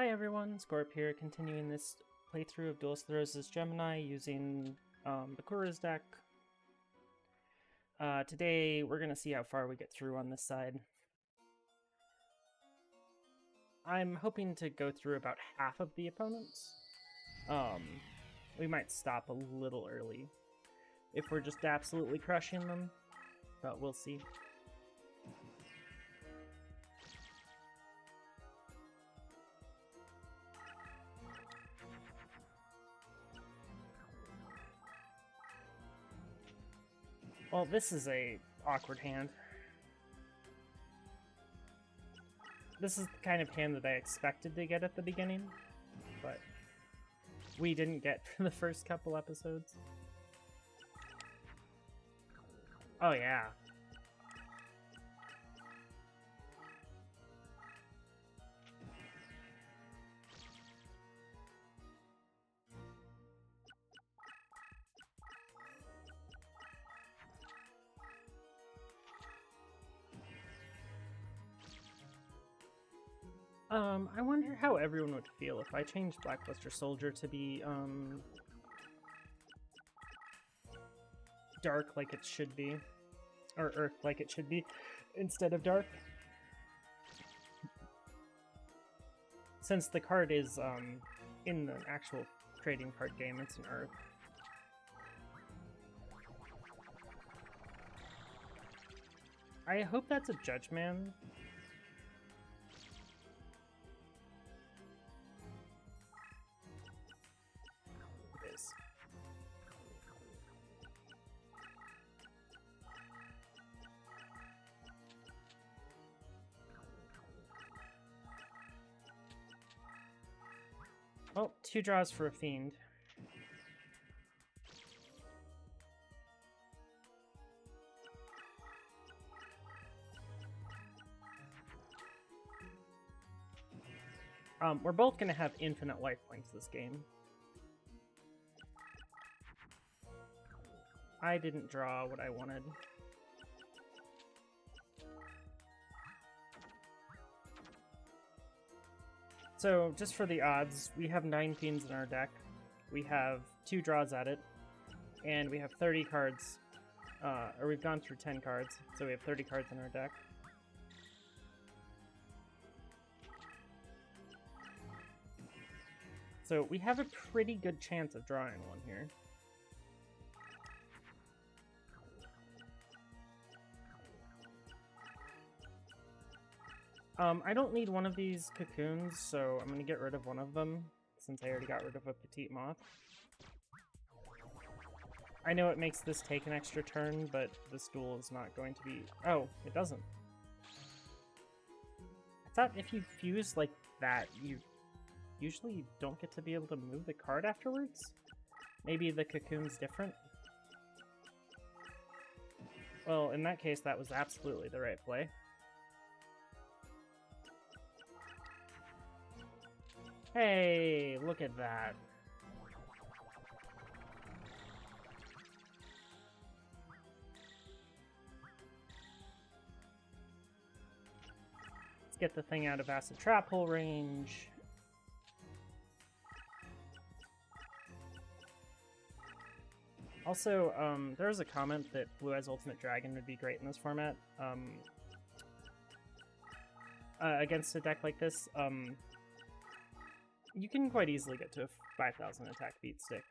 Hi everyone, Scorp here, continuing this playthrough of Duelist the Roses Gemini using Bakura's deck. Today we're going to see how far we get through on this side. I'm hoping to go through about half of the opponents. We might stop a little early if we're just absolutely crushing them, but we'll see. Well, this is a awkward hand. This is the kind of hand that I expected to get at the beginning, but we didn't get for the first couple episodes. Oh yeah. I wonder how everyone would feel if I changed Blackluster Soldier to be, dark like it should be. Or earth like it should be, instead of dark. Since the card is, in the actual trading card game, it's an earth. I hope that's a Judge Man. It is. Oh, 2 draws for a Fiend. We're both going to have infinite life points this game. I didn't draw what I wanted. So, just for the odds, we have 9 Fiends in our deck. We have 2 draws at it. And we have 30 cards. Or we've gone through 10 cards, so we have 30 cards in our deck. So we have a pretty good chance of drawing one here. I don't need one of these cocoons, so I'm going to get rid of one of them, since I already got rid of a Petite Moth. I know it makes this take an extra turn, but this duel is not going to be... Oh, it doesn't. I thought if you fuse like that, you usually don't get to be able to move the card afterwards? Maybe the cocoon's different? Well, in that case, that was absolutely the right play. Hey, look at that. Let's get the thing out of Acid Trap Hole range. Also, there was a comment that Blue Eyes Ultimate Dragon would be great in this format. Against a deck like this, you can quite easily get to a 5,000 attack beat stick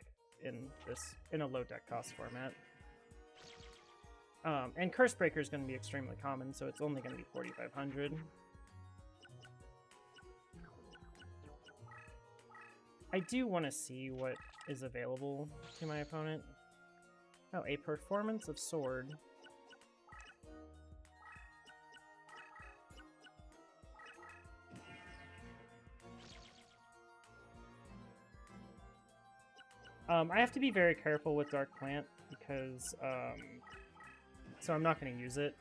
in a low deck cost format. And Curse Breaker is going to be extremely common, so it's only going to be 4,500. I do want to see what is available to my opponent. Oh, a Performance of Sword. I have to be very careful with Dark Plant because, so I'm not going to use it.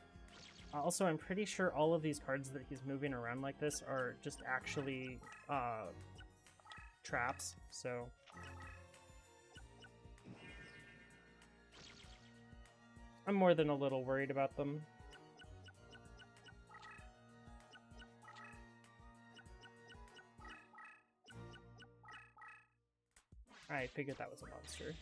Also, I'm pretty sure all of these cards that he's moving around like this are just actually traps, so... I'm more than a little worried about them. I figured that was a monster.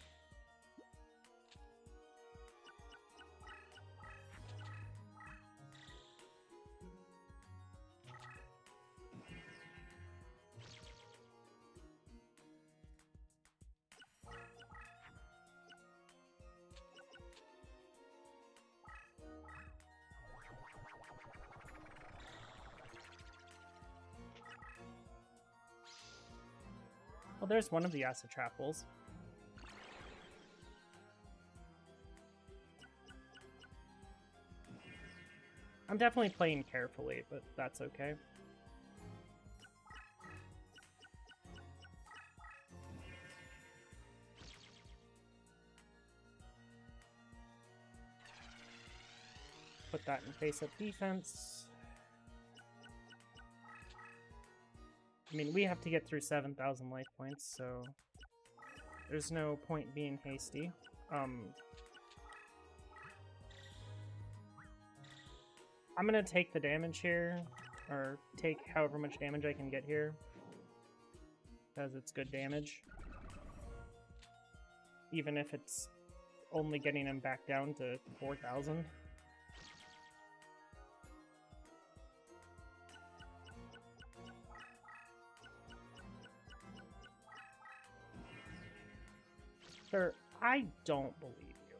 Well, there's one of the acid trapples. I'm definitely playing carefully, but that's okay. Put that in face-up defense. I mean, we have to get through 7,000 life points, so there's no point being hasty. I'm gonna take the damage here, or take however much damage I can get here, because it's good damage. Even if it's only getting him back down to 4,000. Sir, I don't believe you.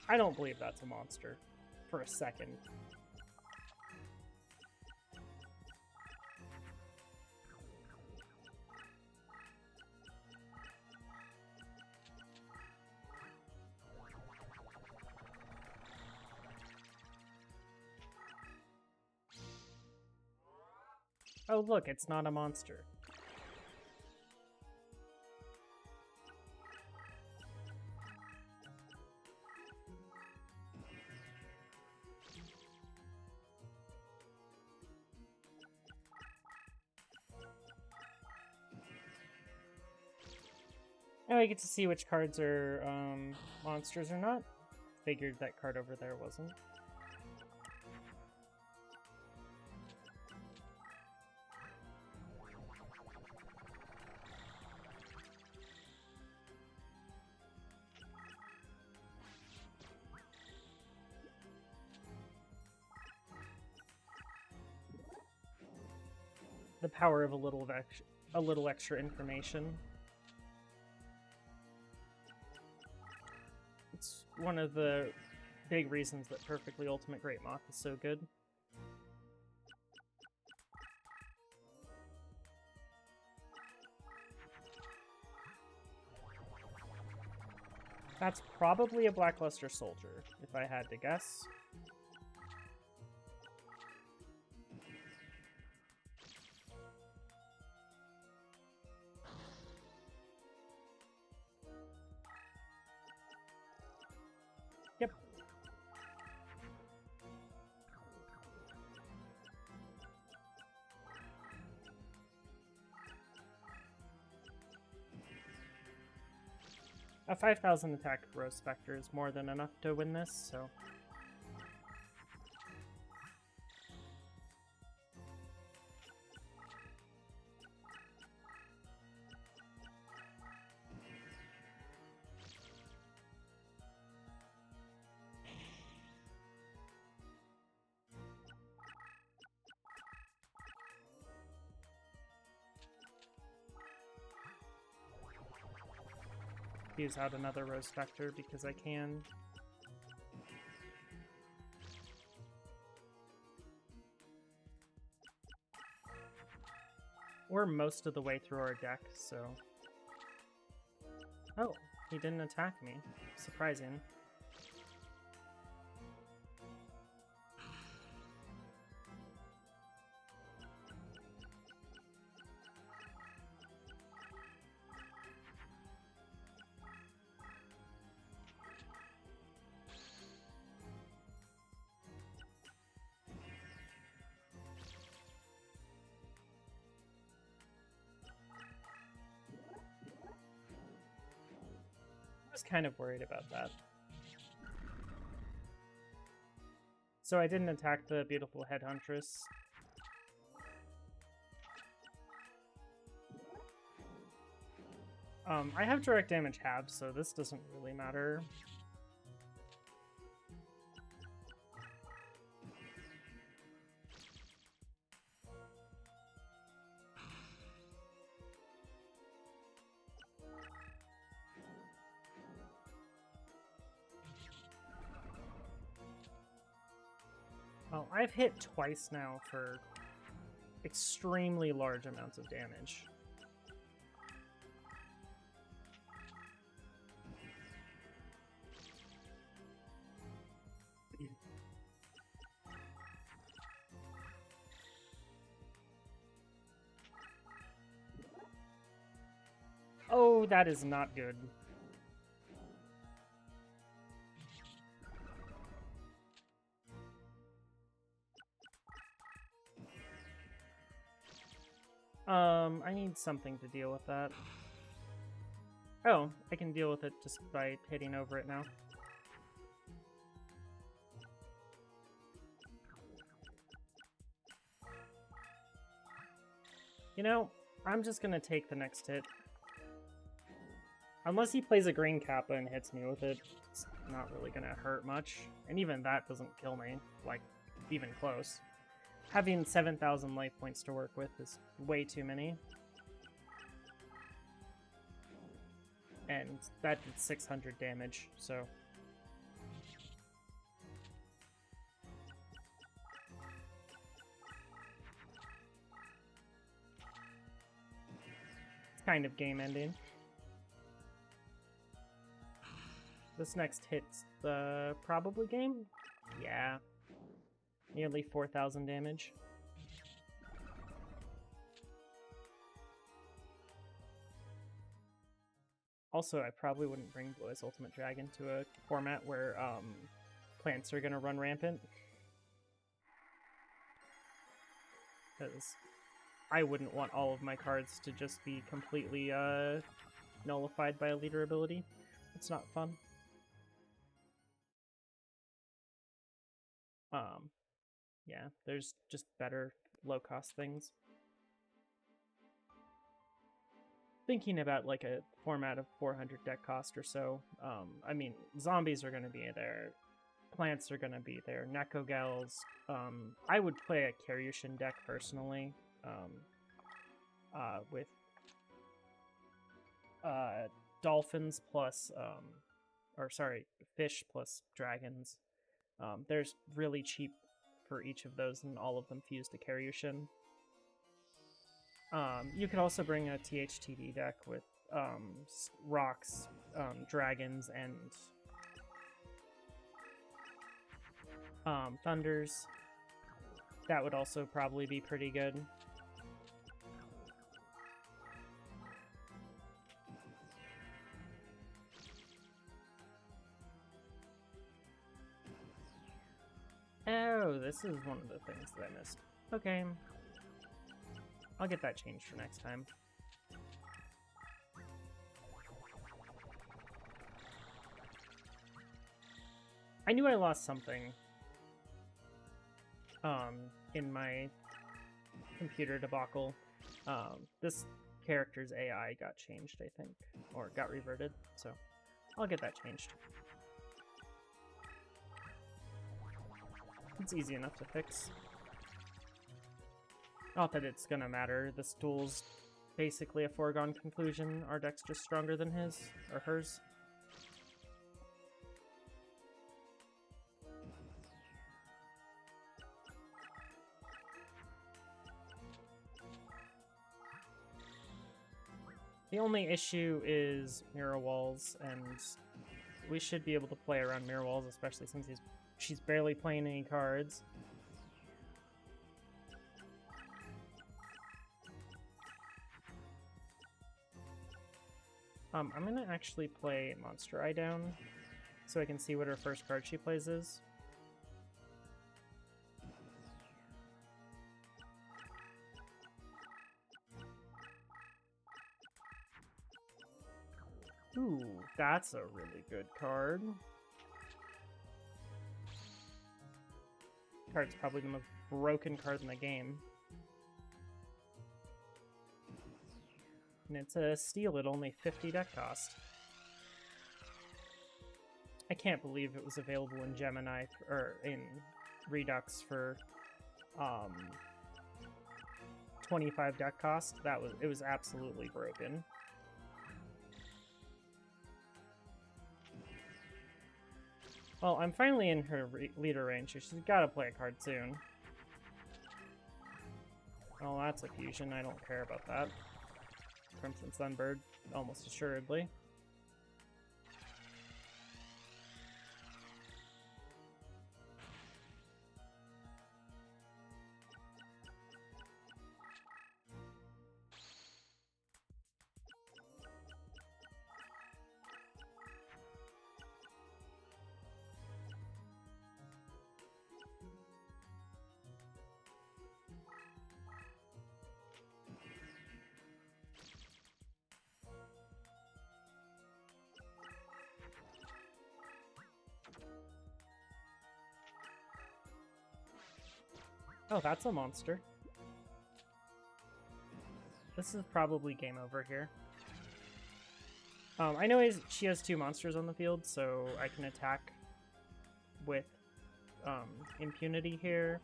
I don't believe that's a monster for a second. Oh, look, it's not a monster. Now I get to see which cards are monsters or not. Figured that card over there wasn't. The power of a little extra information. It's one of the big reasons that Perfectly Ultimate Great Moth is so good. That's probably a Blackluster Soldier, if I had to guess. Yep. A 5,000 attack Rose Spectre is more than enough to win this, so... use out another Rose Spectre because I can. We're most of the way through our deck, so... Oh, he didn't attack me. Surprising. I was kind of worried about that. So I didn't attack the beautiful Head Huntress. I have direct damage halved, so this doesn't really matter. Well, I've hit twice now for extremely large amounts of damage. Oh, that is not good. I need something to deal with that. Oh, I can deal with it just by hitting over it now. You know, I'm just gonna take the next hit. Unless he plays a green Kappa and hits me with it, it's not really gonna hurt much. And even that doesn't kill me, like, even close. Having 7,000 life points to work with is way too many. And that did 600 damage, so... it's kind of game ending. This next hit's the probably game? Yeah. Nearly 4,000 damage. Also, I probably wouldn't bring Duelist Ultimate Dragon to a format where plants are going to run rampant. Because I wouldn't want all of my cards to just be completely nullified by a leader ability. It's not fun. Yeah, there's just better low-cost things. Thinking about like a format of 400 deck cost or so, I mean, zombies are going to be there, plants are going to be there, Nekogals. I would play a Karyushin deck personally, with dolphins plus, fish plus dragons. There's really cheap for each of those, and all of them fuse to Karyushin. You could also bring a THTD deck with rocks, dragons, and thunders. That would also probably be pretty good. Oh, this is one of the things that I missed. Okay. I'll get that changed for next time. I knew I lost something in my computer debacle. This character's AI got changed, I think, or got reverted, so I'll get that changed. It's easy enough to fix. Not that it's gonna matter. This duel's basically a foregone conclusion. Our deck's just stronger than his, or hers. The only issue is mirror walls, and we should be able to play around mirror walls, especially since she's barely playing any cards. I'm gonna actually play Monster Eye down, so I can see what her first card she plays is. Ooh, that's a really good card. Card's probably the most broken card in the game. And it's a steal at only 50 deck cost. I can't believe it was available in Gemini, or in Redux for 25 deck cost. It was absolutely broken. Well, I'm finally in her leader range, so she's got to play a card soon. Oh, that's a fusion. I don't care about that. Crimson Sunbird, almost assuredly. Oh, that's a monster. This is probably game over here. I know she has 2 monsters on the field, so I can attack with impunity here.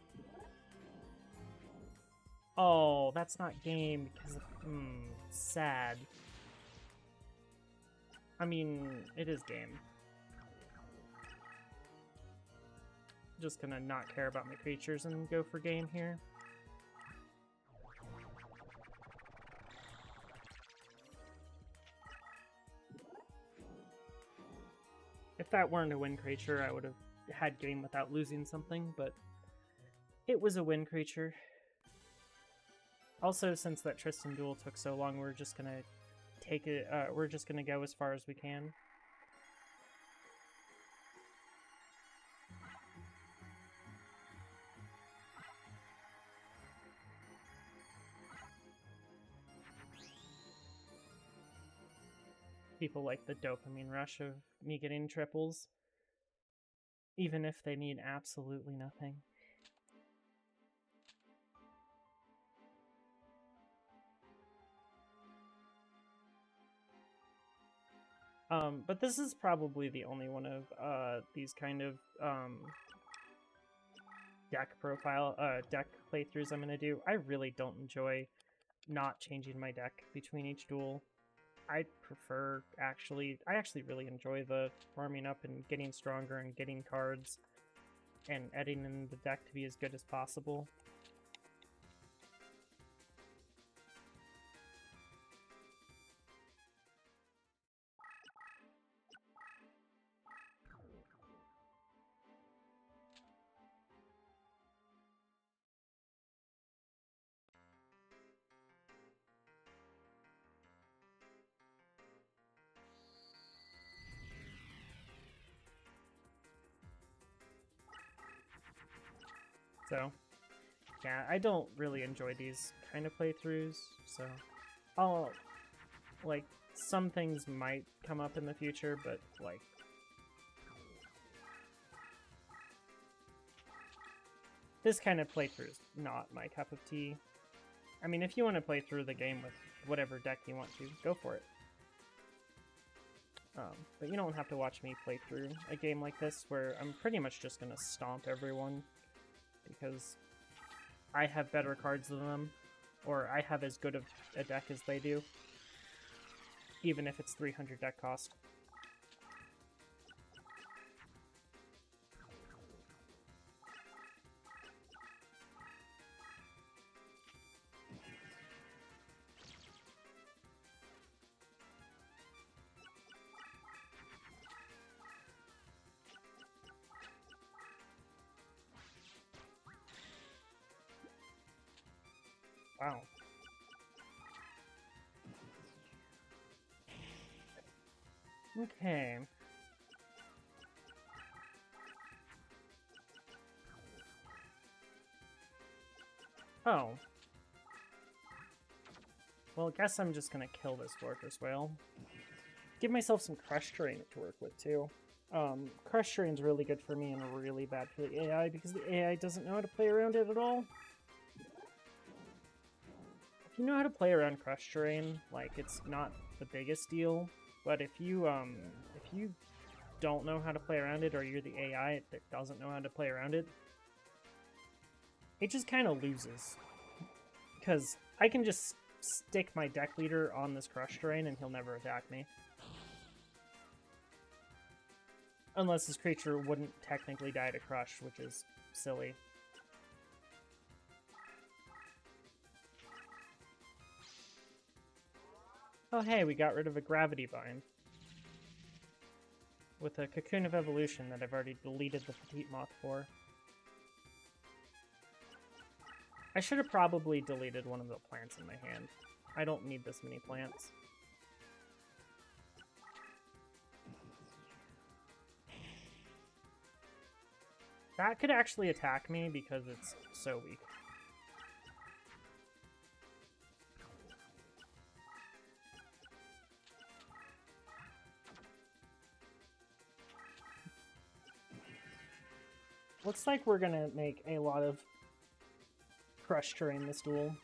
Oh, that's not game because sad. I mean, it is game. Just gonna not care about my creatures and go for game here. If that weren't a win creature, I would have had game without losing something, but it was a win creature. Also, since that Tristan duel took so long, we're just gonna take it. We're just gonna go as far as we can. People like the dopamine rush of me getting triples, even if they mean absolutely nothing. But this is probably the only one of these kind of deck playthroughs I'm gonna do. I really don't enjoy not changing my deck between each duel. I actually really enjoy the farming up and getting stronger and getting cards and editing the deck to be as good as possible. So, yeah, I don't really enjoy these kind of playthroughs, so like, some things might come up in the future, but, like, this kind of playthrough is not my cup of tea. I mean, if you want to play through the game with whatever deck you want to, go for it. But you don't have to watch me play through a game like this, where I'm pretty much just gonna stomp everyone, because I have better cards than them, or I have as good of a deck as they do, even if it's 300 deck cost. Wow. Okay. Oh. Well, I guess I'm just gonna kill this Fortress Whale. Give myself some Crush Terrain to work with, too. Crush Terrain's really good for me and really bad for the AI, because the AI doesn't know how to play around it at all. you know how to play around crush terrain, like, it's not the biggest deal, but if you don't know how to play around it, or you're the AI that doesn't know how to play around it, it just kind of loses. Because I can just stick my deck leader on this crush terrain and he'll never attack me. Unless this creature wouldn't technically die to crush, which is silly. Oh hey, we got rid of a gravity bind. With a Cocoon of Evolution that I've already deleted the Petite Moth for. I should have probably deleted one of the plants in my hand. I don't need this many plants. That could actually attack me because it's so weak. Looks like we're gonna make a lot of crush terrain this duel,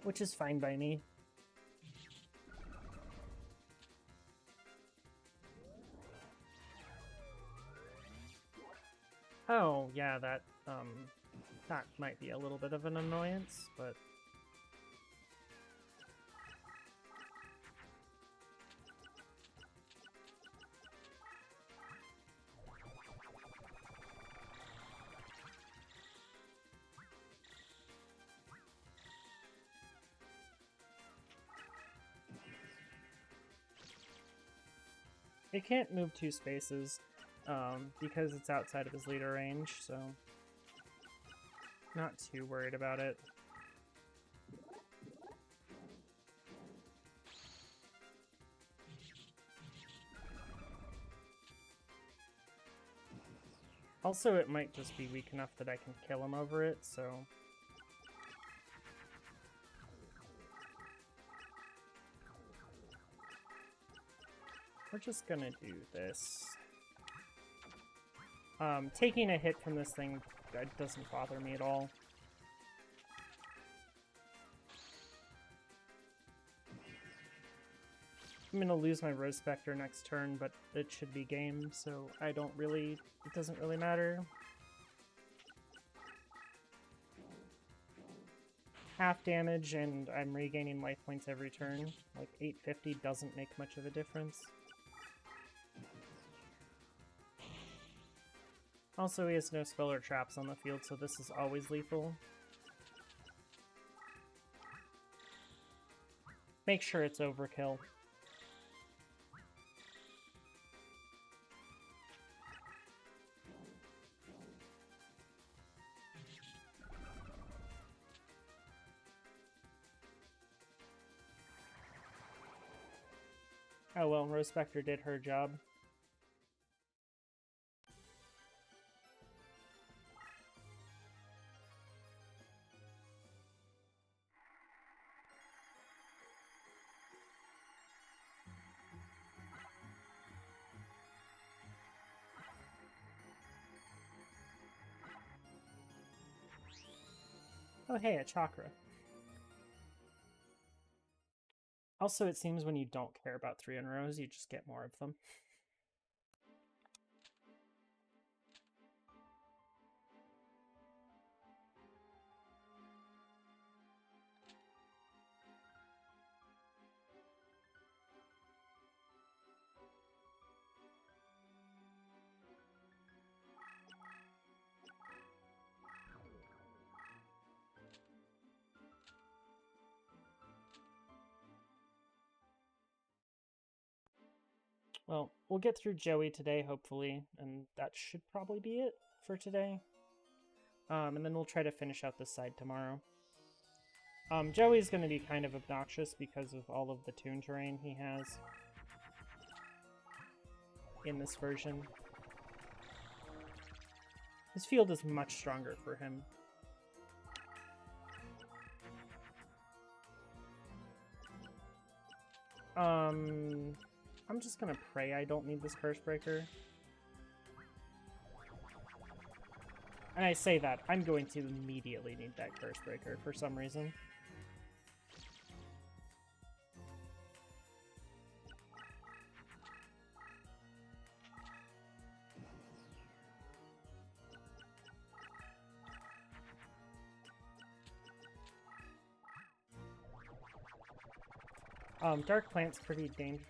which is fine by me. Oh, yeah, that might be a little bit of an annoyance, but... It can't move 2 spaces, because it's outside of his leader range, so not too worried about it. Also, it might just be weak enough that I can kill him over it, so... We're just gonna do this. Taking a hit from this thing doesn't bother me at all. I'm gonna lose my Rose Spectre next turn, but it should be game, so it doesn't really matter. Half damage, and I'm regaining life points every turn. Like, 850 doesn't make much of a difference. Also, he has no spell or traps on the field, so this is always lethal. Make sure it's overkill. Oh well, Rose Spectre did her job. Oh hey, a chakra. Also, it seems when you don't care about 3 in rows, you just get more of them. Well, we'll get through Joey today, hopefully, and that should probably be it for today. And then we'll try to finish out this side tomorrow. Joey's going to be kind of obnoxious because of all of the toon terrain he has in this version. His field is much stronger for him. I'm just gonna pray I don't need this Curse Breaker. And I say that, I'm going to immediately need that Curse Breaker for some reason. Dark Plant's pretty dangerous.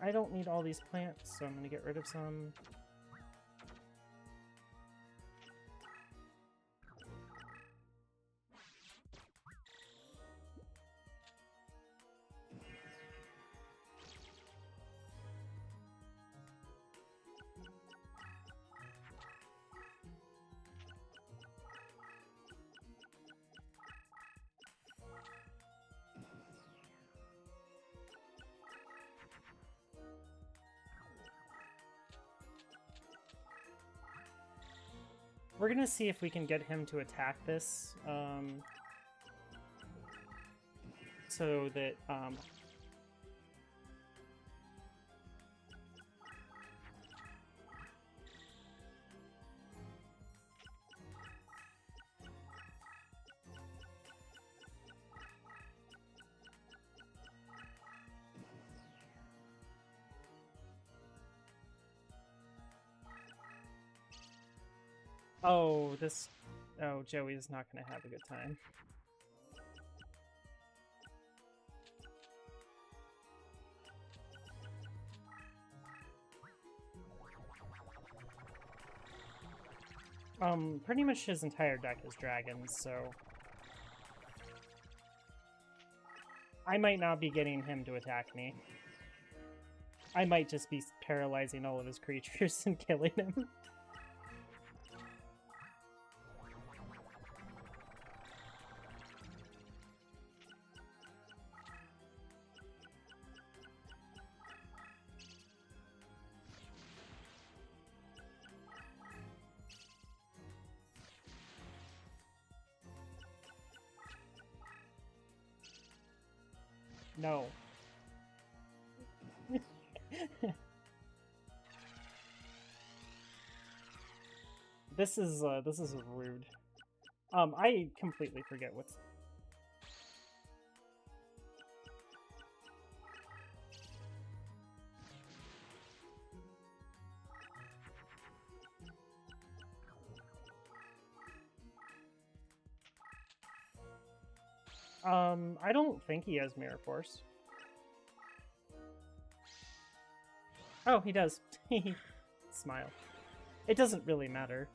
I don't need all these plants, so I'm going to get rid of some. We're gonna see if we can get him to attack this, so that, oh, Joey's not gonna have a good time. Pretty much his entire deck is dragons, so I might not be getting him to attack me. I might just be paralyzing all of his creatures and killing him. No. This is rude. I completely forget what's... I don't think he has Mirror Force. Oh, he does. Smile. It doesn't really matter.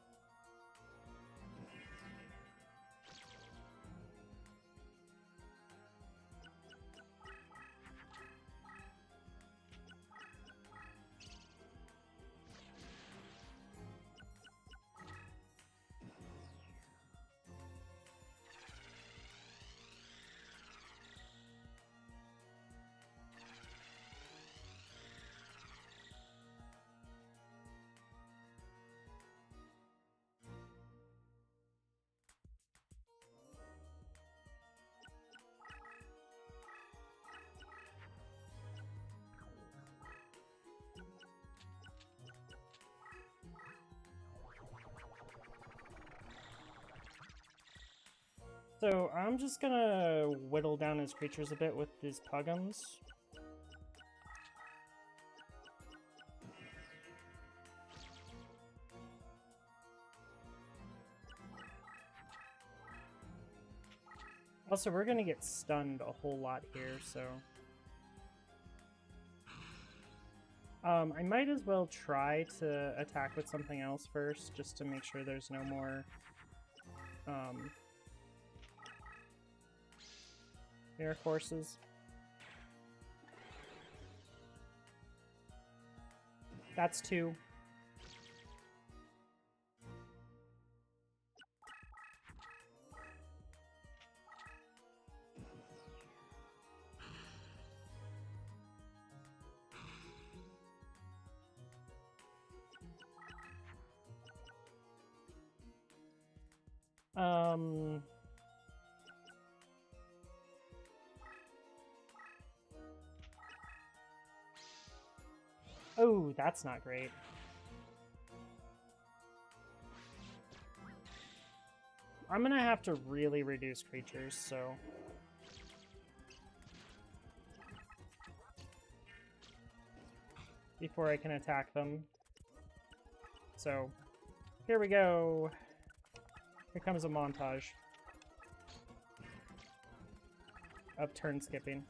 So I'm just gonna whittle down his creatures a bit with these Puggums. Also, we're gonna get stunned a whole lot here, so... I might as well try to attack with something else first, just to make sure there's no more... Mirror Forces. That's 2. Um... Oh, that's not great. I'm gonna have to really reduce creatures, so... before I can attack them. So, here we go. Here comes a montage of turn skipping.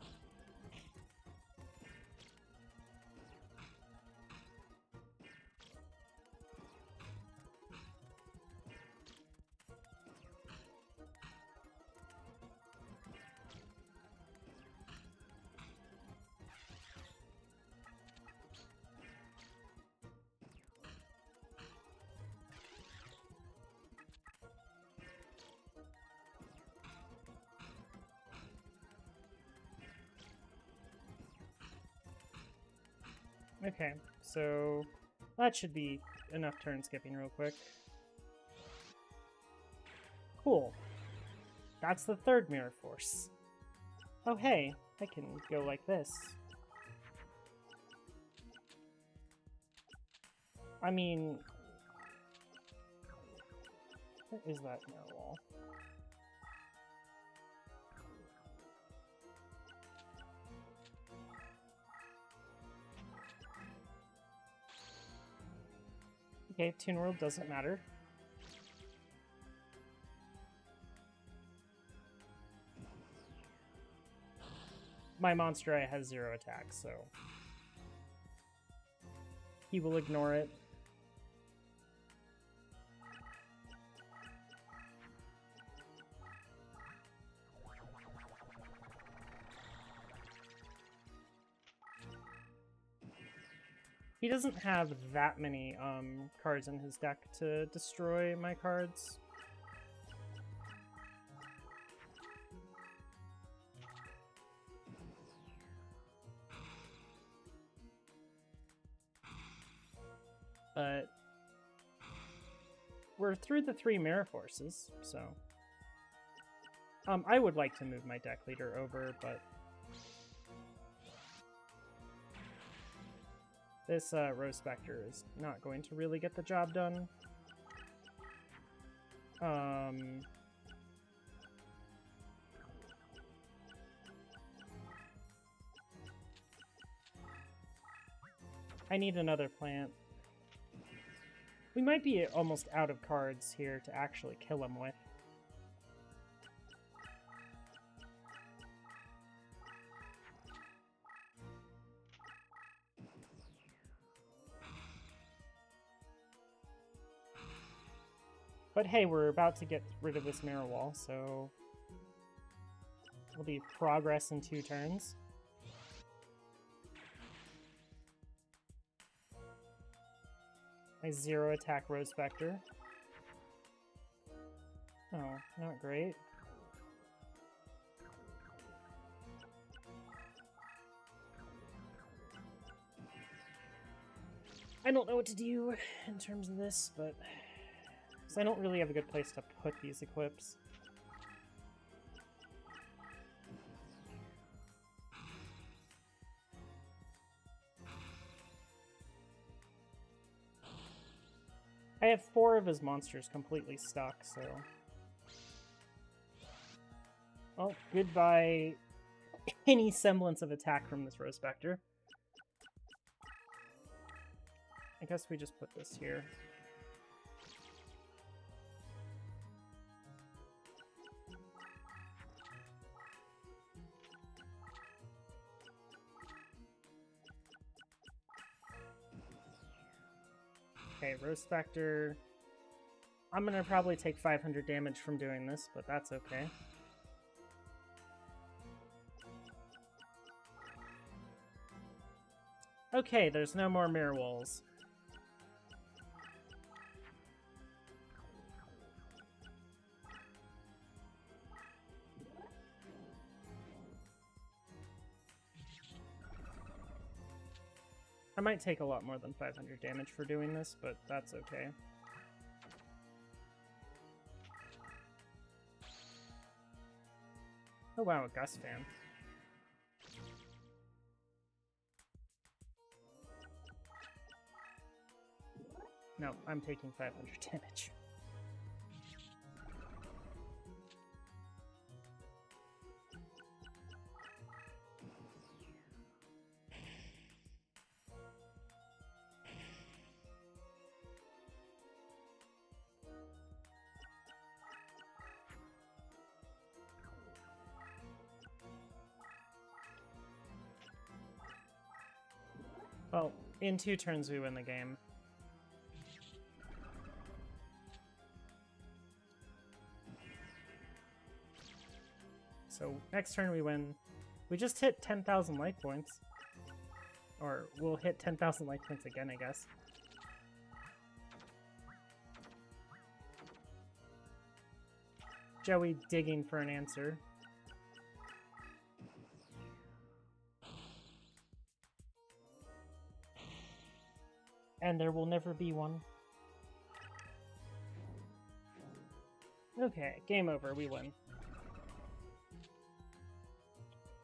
Okay, so that should be enough turn skipping real quick. Cool. That's the third Mirror Force. Oh hey, I can go like this. I mean... what is that mirror wall? Okay, Toon World doesn't matter. My monster eye has 0 attack, so he will ignore it. He doesn't have that many cards in his deck to destroy my cards. But we're through the 3 Mirror Forces, so... I would like to move my deck leader over, but... this Rose Spectre is not going to really get the job done. I need another plant. We might be almost out of cards here to actually kill him with. But hey, we're about to get rid of this mirror wall, so it'll be progress in 2 turns. My 0 attack Rose Spectre. Oh, not great. I don't know what to do in terms of this, but... I don't really have a good place to put these equips. I have 4 of his monsters completely stuck, so... well, goodbye any semblance of attack from this Rose Spectre. I guess we just put this here. Okay, Rose Spectre. I'm gonna probably take 500 damage from doing this, but that's okay. Okay, there's no more mirror walls. I might take a lot more than 500 damage for doing this, but that's okay. Oh wow, a Gus fan. No, I'm taking 500 damage. Well, in 2 turns we win the game. So next turn we win. We just hit 10,000 life points. Or we'll hit 10,000 life points again, I guess. Joey digging for an answer. And there will never be one. Okay, game over, we win.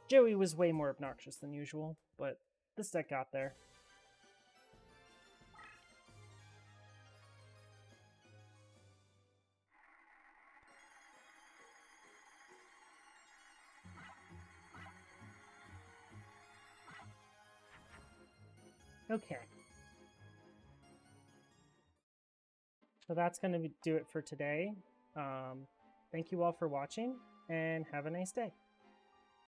Joey was way more obnoxious than usual, but this deck got there. Okay. So that's going to do it for today. Thank you all for watching, and have a nice day.